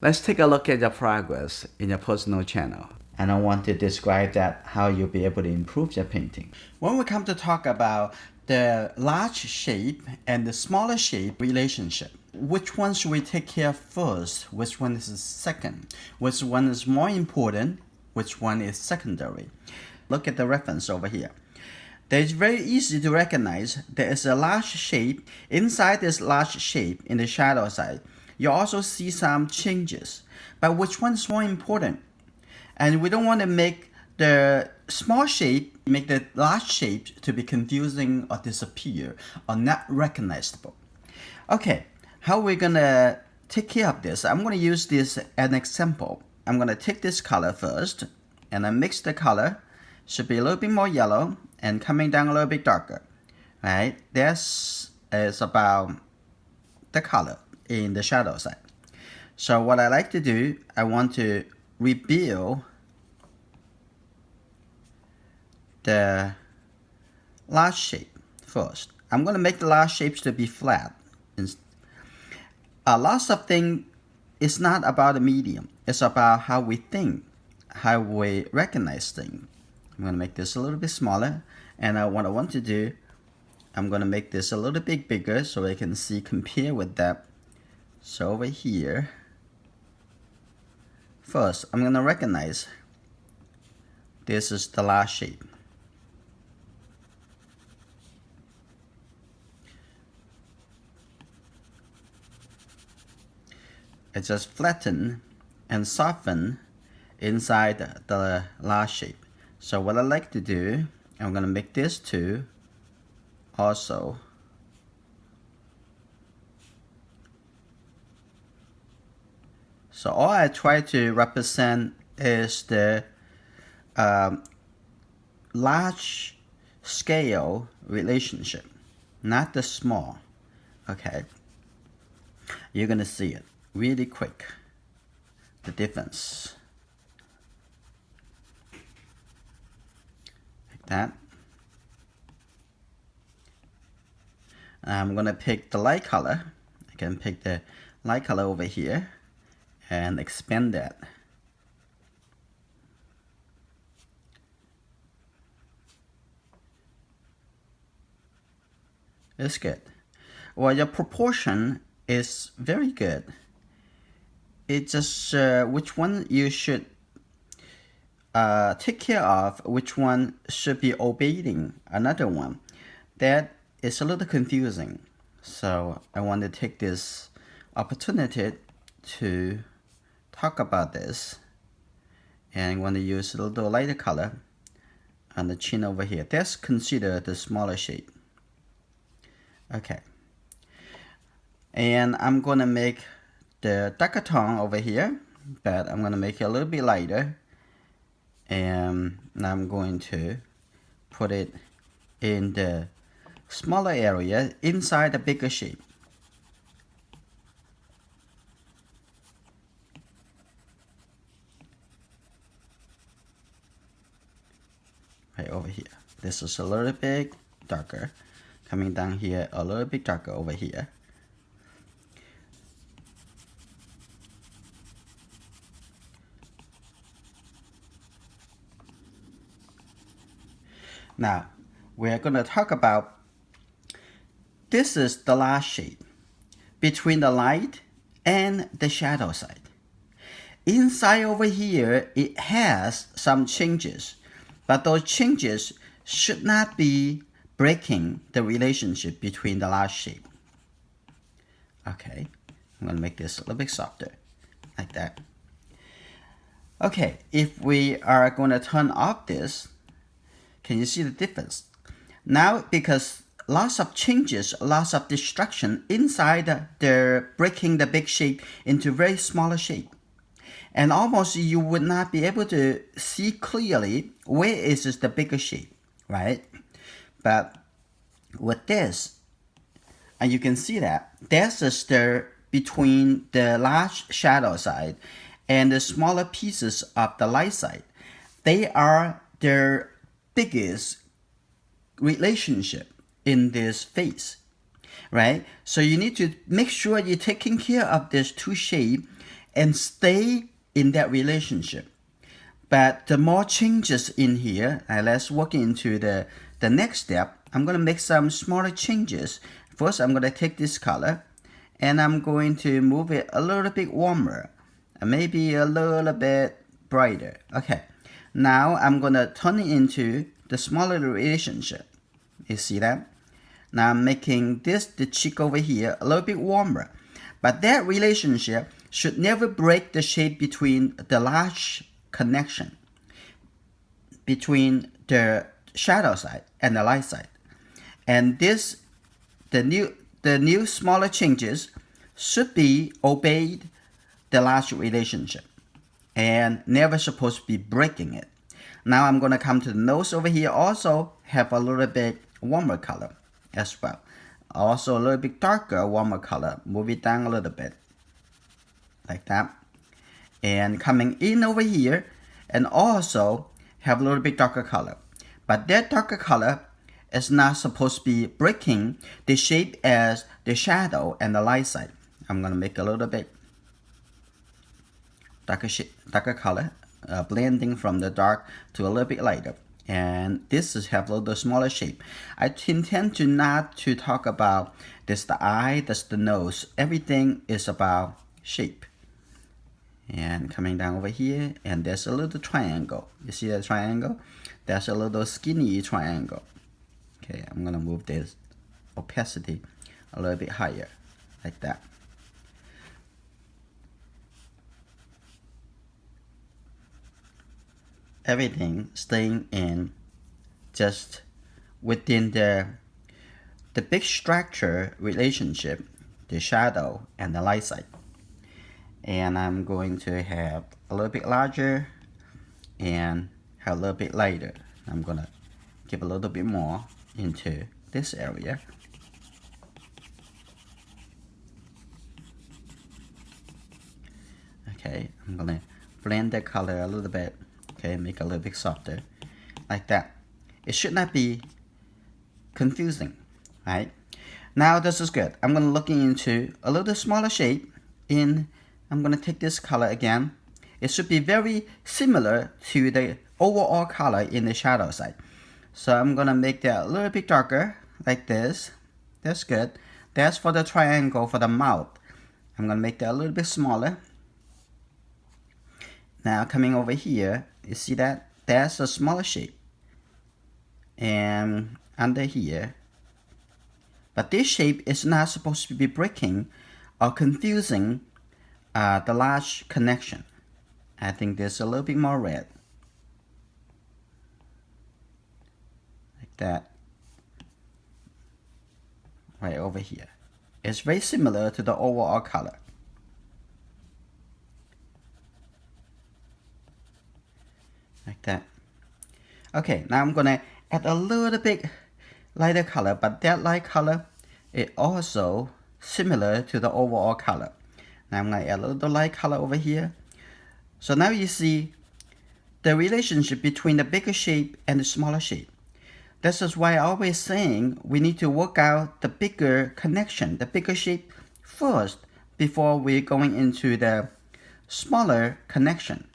Let's take a look at the progress in your personal channel. And I want to describe that how you'll be able to improve your painting. When we come to talk about the large shape and the smaller shape relationship, which one should we take care of first? Which one is second? Which one is more important? Which one is secondary? Look at the reference over here. It's very easy to recognize there is a large shape. Inside this large shape in the shadow side, you also see some changes. But which one is more important? And we don't want to make the small shape, make the large shape to be confusing or disappear or not recognizable. Okay, how are we gonna take care of this? I'm gonna use this as an example. I'm gonna take this color first and then mix the color. Should be a little bit more yellow and coming down a little bit darker. Right? This is about the color in the shadow side. So what I like to do, I want to rebuild the large shape first. I'm going to make the large shapes to be flat. Lots of things is not about the medium. It's about how we think, how we recognize things. I'm going to make this a little bit smaller. And what I want to do, I'm going to make this a little bit bigger so I can see, compare with that. So over here, first, I'm going to recognize this is the large shape. I just flatten and soften inside the large shape. So what I like to do, I'm going to make this too also. So all I try to represent is the large scale relationship, not the small. Okay, you're going to see it really quick, the difference. Like that. I'm going to pick the light color. I can pick the light color over here and expand that. It's good. Well, your proportion is very good. It's just which one you should take care of, which one should be obeying another one. That is a little confusing. So I want to take this opportunity to talk about this. And I'm going to use a little lighter color on the chin over here. That's considered the smaller shape. Okay. And I'm going to make the darker tone over here, but I'm going to make it a little bit lighter. And I'm going to put it in the smaller area inside the bigger shape. Right over here. This is a little bit darker. Coming down here a little bit darker over here. Now, we're going to talk about, this is the last shape between the light and the shadow side. Inside over here, it has some changes, but those changes should not be breaking the relationship between the last shape. Okay, I'm going to make this a little bit softer, like that. Okay, if we are going to turn off this, can you see the difference? Now, because lots of changes, lots of destruction inside, they're breaking the big shape into very smaller shape. And almost you would not be able to see clearly where is this the bigger shape, right? But with this, and you can see that this is the between the large shadow side and the smaller pieces of the light side. They are the biggest relationship in this phase, right? So you need to make sure you're taking care of these two shapes and stay in that relationship. But the more changes in here, let's walk into the next step. I'm going to make some smaller changes. First, I'm going to take this color and I'm going to move it a little bit warmer, maybe a little bit brighter. Okay, now I'm going to turn it into the smaller relationship. You see that? Now I'm making the cheek over here a little bit warmer. But that relationship should never break the shape between the large connection between the shadow side and the light side. And the new smaller changes should be obeyed the large relationship and never supposed to be breaking it. Now I'm going to come to the nose over here, also have a little bit warmer color as well. Also a little bit darker, warmer color. Move it down a little bit like that. And coming in over here and also have a little bit darker color. But that darker color is not supposed to be breaking the shape as the shadow and the light side. I'm going to make a little bit darker color, blending from the dark to a little bit lighter. And this is have a little smaller shape. I intend to not to talk about this the eye, this the nose. Everything is about shape. And coming down over here, and there's a little triangle. You see that triangle? That's a little skinny triangle. Okay, I'm gonna move this opacity a little bit higher, like that. Everything staying in just within the big structure relationship, the shadow and the light side. And I'm going to have a little bit larger and have a little bit lighter. I'm gonna give a little bit more into this area. Okay, I'm gonna blend the color a little bit. Okay, make it a little bit softer, like that. It should not be confusing, right? Now this is good. I'm gonna look into a little smaller shape I'm gonna take this color again. It should be very similar to the overall color in the shadow side. So I'm gonna make that a little bit darker, like this. That's good. That's for the triangle for the mouth. I'm gonna make that a little bit smaller. Now coming over here, you see that? That's a smaller shape. And under here. But this shape is not supposed to be breaking or confusing the large connection. I think there's a little bit more red. Like that. Right over here. It's very similar to the overall color. Like that. Okay, now I'm gonna add a little bit lighter color, but that light color is also similar to the overall color. Now I'm gonna add a little light color over here. So now you see the relationship between the bigger shape and the smaller shape. This is why I always saying we need to work out the bigger connection, the bigger shape first before we're going into the smaller connection.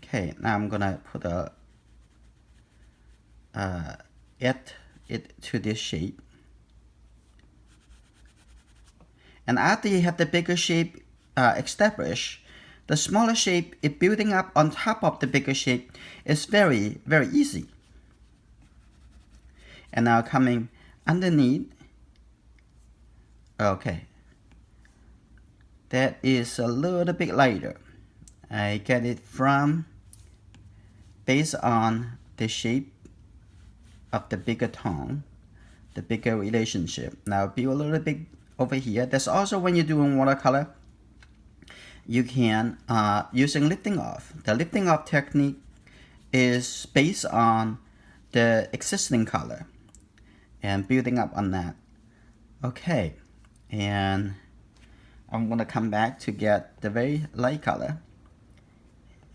Okay, now I'm gonna put add it to this shape. And after you have the bigger shape established, the smaller shape is building up on top of the bigger shape is very, very easy. And now coming underneath, okay, that is a little bit lighter. I get it from based on the shape of the bigger tone, the bigger relationship. Now build a little bit over here. That's also when you're doing watercolor, you can using lifting off. The lifting off technique is based on the existing color and building up on that. Okay, and I'm gonna come back to get the very light color,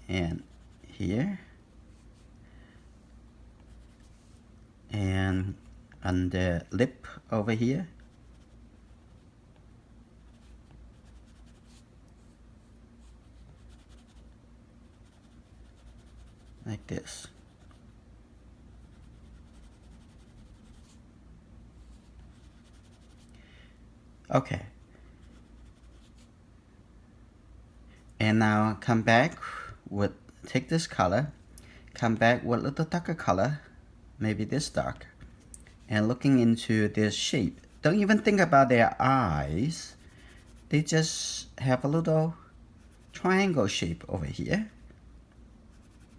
and here, and on the lip over here. like this. Okay. And now come back with, take this color, come back with a little darker color, maybe this dark, and looking into this shape. Don't even think about their eyes. They just have a little triangle shape over here.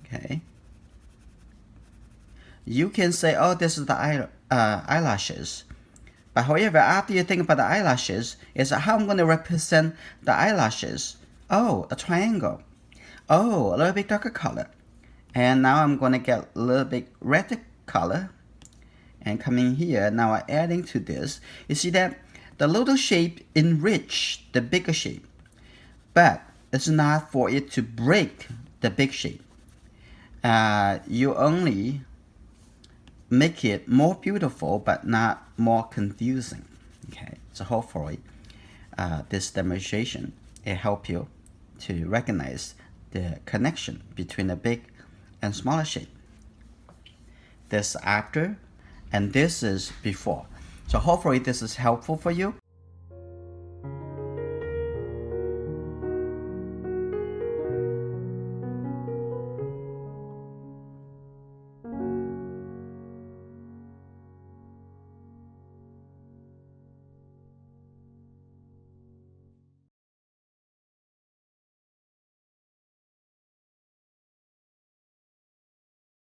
Okay. You can say, oh, this is the eyelashes. But however, after you think about the eyelashes, is how I'm going to represent the eyelashes. Oh, a triangle. Oh, a little bit darker color. And now I'm going to get a little bit red color. And coming here, now I'm adding to this. You see that the little shape enrich the bigger shape. But it's not for it to break the big shape. You only make it more beautiful but not more confusing. Okay, so hopefully this demonstration will help you to recognize the connection between the big and smaller shape. This after and this is before. So hopefully this is helpful for you.